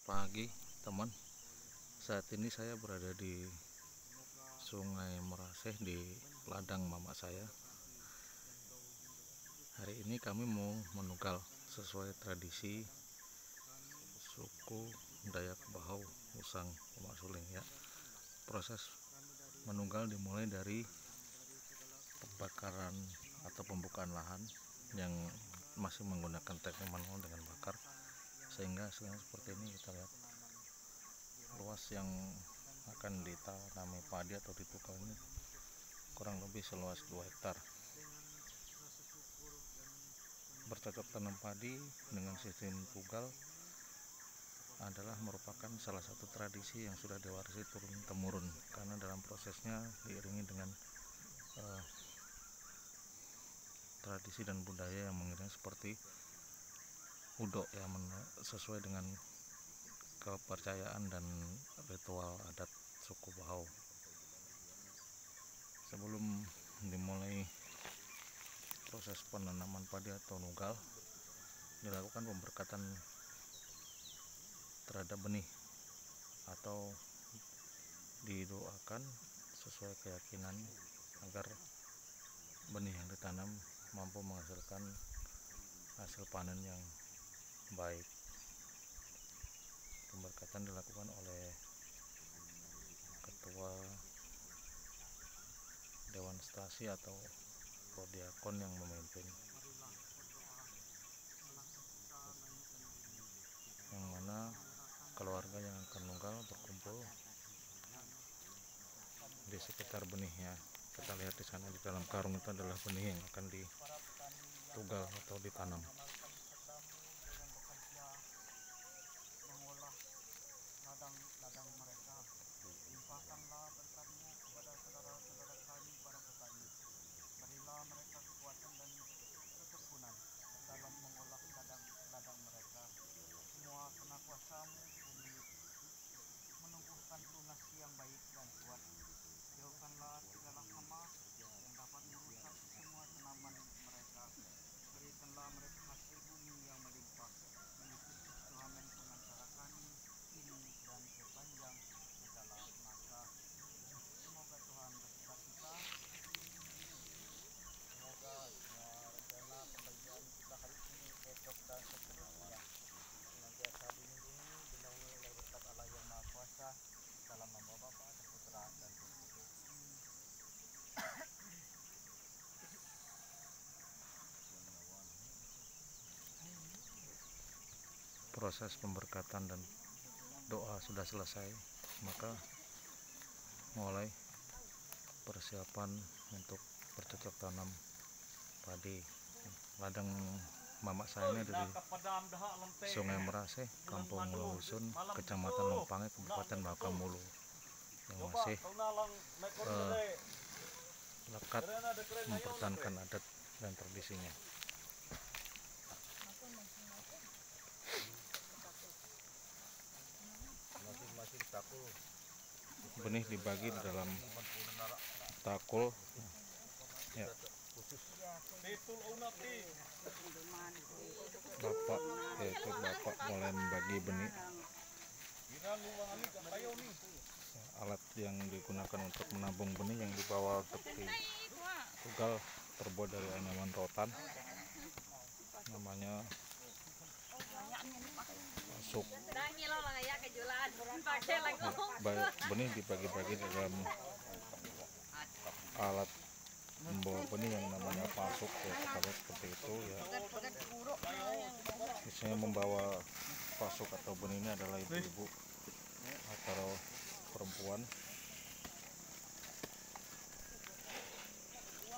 pagi teman. Saat ini saya berada di Sungai Meraseh di ladang mama saya. Hari ini kami mau menugal sesuai tradisi suku Dayak Bahau Usang Omak Suling ya. Proses menunggal dimulai dari pembakaran atau pembukaan lahan yang masih menggunakan teknik manual dengan bakar, sehingga hasilnya seperti ini. Kita lihat luas yang akan ditanami padi atau ditugal ini kurang lebih seluas 2 hektar. Bercocok tanam padi dengan sistem tugal adalah merupakan salah satu tradisi yang sudah diwarisi turun temurun, karena dalam prosesnya diiringi dengan tradisi dan budaya yang mengiringi seperti udok ya, sesuai dengan kepercayaan dan ritual adat suku Bahau. Sebelum dimulai proses penanaman padi atau nugal, dilakukan pemberkatan terhadap benih atau didoakan sesuai keyakinan agar benih yang ditanam mampu menghasilkan hasil panen yang baik. Pemberkatan dilakukan oleh ketua Dewan Stasi atau Prodiakon yang memimpin, yang mana keluarga yang akan nunggal berkumpul di sekitar benihnya. Kita lihat di sana, di dalam karung itu adalah benih yang akan ditugal atau ditanam. Ladang mereka, limpahkanlah berkat-Mu kepada saudara-saudara kami para petani. Berilah mereka kekuatan dan ketekunan dalam mengolah ladang mereka. Semua karena kuasa-Mu bumi menumbuhkan tunas yang baik dan kuat. Jauhkanlah segala hama yang dapat merusak semua tanaman mereka. Berikanlah mereka hasil bumi yang melimpah, mengikuti Tuhan pengantara kami ini dan sepanjang segala masa. Semoga Tuhan berserta kita. Semoga semua rencana pembagian kita hari ini, besok dan seterusnya senantiasa dilindungi, dinaungi oleh berkat Allah yang Maha Kuasa, dalam nama Bapa dan Putra dan Roh Kudus. Proses pemberkatan dan doa sudah selesai, maka mulai persiapan untuk bercocok tanam padi. Ladang mama saya ini dari Sungai Meraseh, Kampung Leusun, Kecamatan Lempange, Kabupaten Bakamulu, yang masih lekat mempertahankan adat dan tradisinya. Benih dibagi di dalam takul ya. Bapak mulai membagi benih. Alat yang digunakan untuk menabung benih yang dibawa seperti tugal terbuat dari anyaman rotan, namanya pasuk. Benih dibagi-bagi dalam alat membawa benih yang namanya pasuk ya, kita lihat seperti itu ya. Biasanya membawa pasuk atau benih ini adalah ibu-ibu atau perempuan,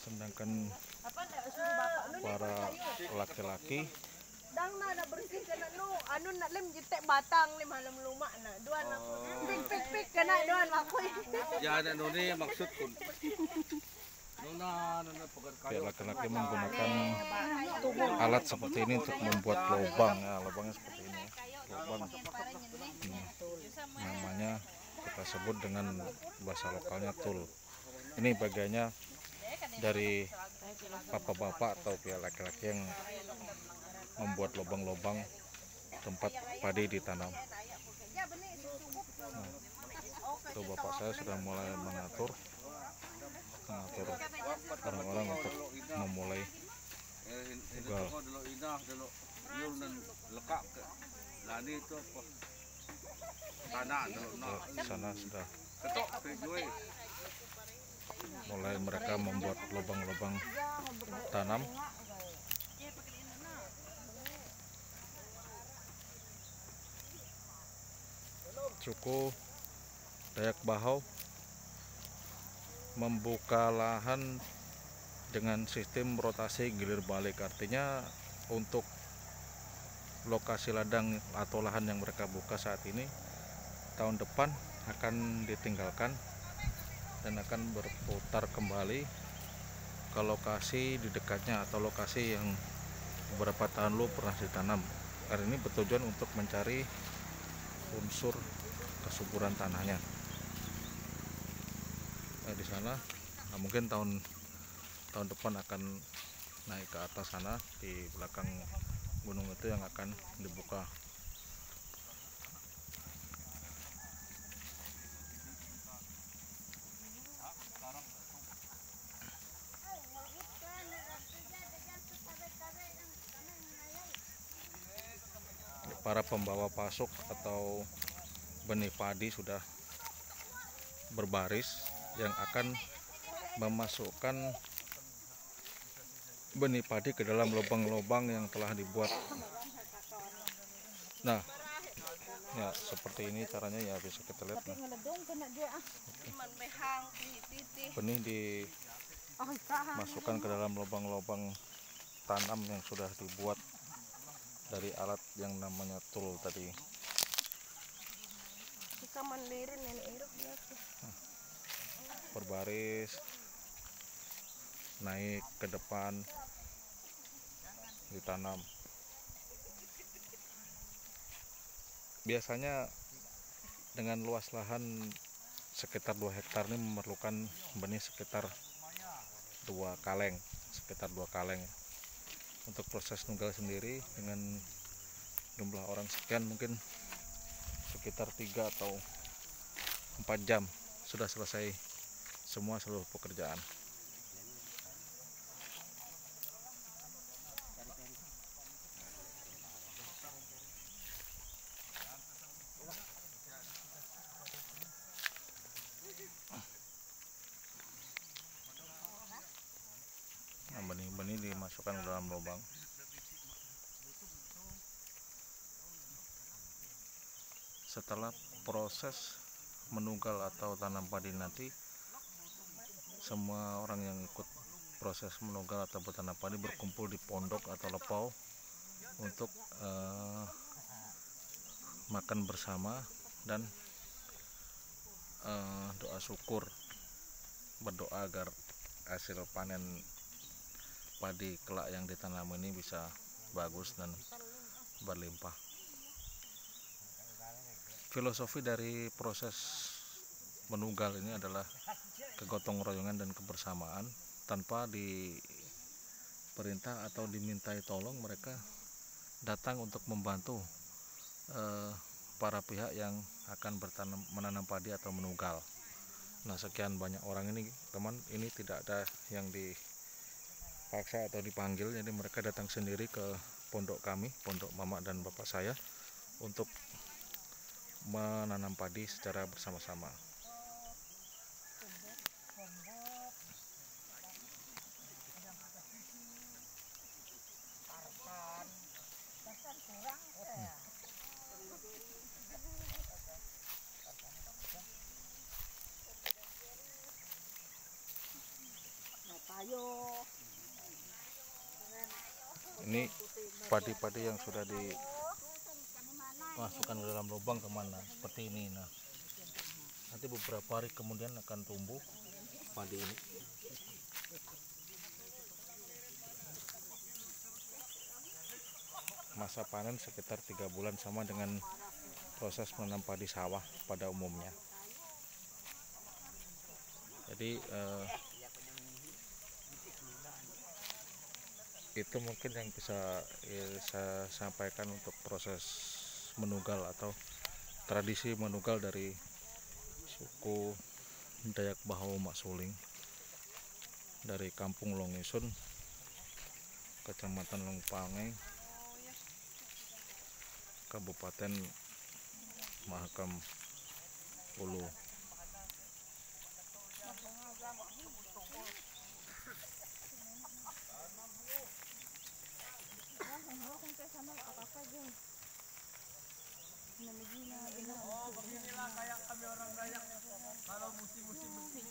sedangkan para laki-laki dang na bersih kana no anu nak lem jitek batang lem halam lumak na duan aku pik kana duan aku Ya ada noni maksud kun. Nona pihak laki-laki menggunakan alat seperti ini untuk membuat lubang ya, lubangnya seperti ini ya. Lubang ini namanya kita sebut dengan bahasa lokalnya tul. Ini bagiannya dari bapak-bapak atau pihak laki-laki yang membuat lubang-lubang tempat padi ditanam. Itu bapak saya sudah mulai mengatur orang-orang untuk memulai ugal. Di sana sudah mulai mereka membuat lubang-lubang tanam. Suku Dayak Bahau membuka lahan dengan sistem rotasi gilir balik, artinya untuk lokasi ladang atau lahan yang mereka buka saat ini tahun depan akan ditinggalkan dan akan berputar kembali ke lokasi di dekatnya atau lokasi yang beberapa tahun lalu pernah ditanam. Karena ini bertujuan untuk mencari unsur kesuburan tanahnya. Di sana mungkin tahun depan akan naik ke atas sana, di belakang gunung itu yang akan dibuka. Para pembawa pasok atau benih padi sudah berbaris yang akan memasukkan benih padi ke dalam lubang-lubang yang telah dibuat. Nah, ya seperti ini caranya ya, bisa kita lihat. Nah, benih dimasukkan ke dalam lubang-lubang tanam yang sudah dibuat dari alat yang namanya tool tadi. Berbaris naik ke depan, ditanam. Biasanya dengan luas lahan sekitar 2 hektar ini memerlukan benih sekitar 2 kaleng, Untuk proses nunggal sendiri dengan jumlah orang sekian mungkin sekitar 3 atau 4 jam sudah selesai semua seluruh pekerjaan. Nah, benih-benih dimasukkan ke dalam lubang. Setelah proses menunggal atau tanam padi nanti, semua orang yang ikut proses menunggal atau bertanam padi berkumpul di pondok atau lepau untuk makan bersama dan doa syukur, berdoa agar hasil panen padi kelak yang ditanam ini bisa bagus dan berlimpah. Filosofi dari proses menunggal ini adalah kegotong royongan dan kebersamaan. Tanpa diperintah atau dimintai tolong, mereka datang untuk membantu para pihak yang akan menanam padi atau menunggal. Nah, sekian banyak orang ini, teman, ini tidak ada yang dipaksa atau dipanggil, jadi mereka datang sendiri ke pondok kami, pondok mama dan bapak saya, untuk menanam padi secara bersama-sama. Ini padi-padi yang sudah dimasukkan ke dalam lubang kemana seperti ini. Nah, nanti beberapa hari kemudian akan tumbuh padi ini. Masa panen sekitar 3 bulan, sama dengan proses menanam padi sawah pada umumnya. Jadi itu mungkin yang bisa saya sampaikan untuk proses menunggal atau tradisi manugal dari suku Dayak Bahau Maksuling dari Kampung Longisun, Kecamatan Lengpange, Kabupaten Mahakam Ulu. Beginilah kayak kami orang Dayak kalau musim-musim begini.